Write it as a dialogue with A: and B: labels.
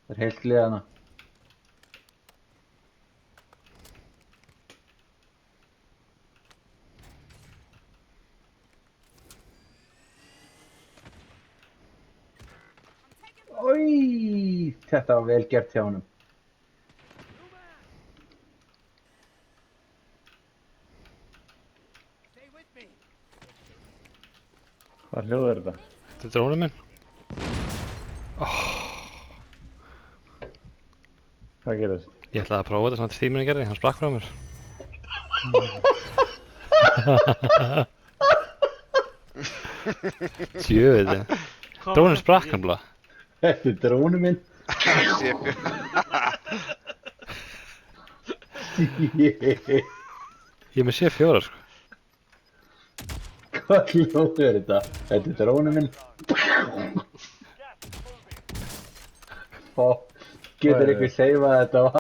A: Það er heilt lið hana. Oj, þetta var vel gert hjá honum.
B: Hvað hljóð er þetta?
C: Þetta er drónum minn.
B: Hvað gerðist?
C: Ég ætlaði að prófa þetta svona til tíminu gerði, hann sprakk frá mér. Djöfull. Drónin sprakk hann bara.
A: Þetta er drónu minn.
C: Ég er með C4 sko.
A: Hvað hljóð er þetta? Þetta er drónu minn. Getur ykkur seifað þetta á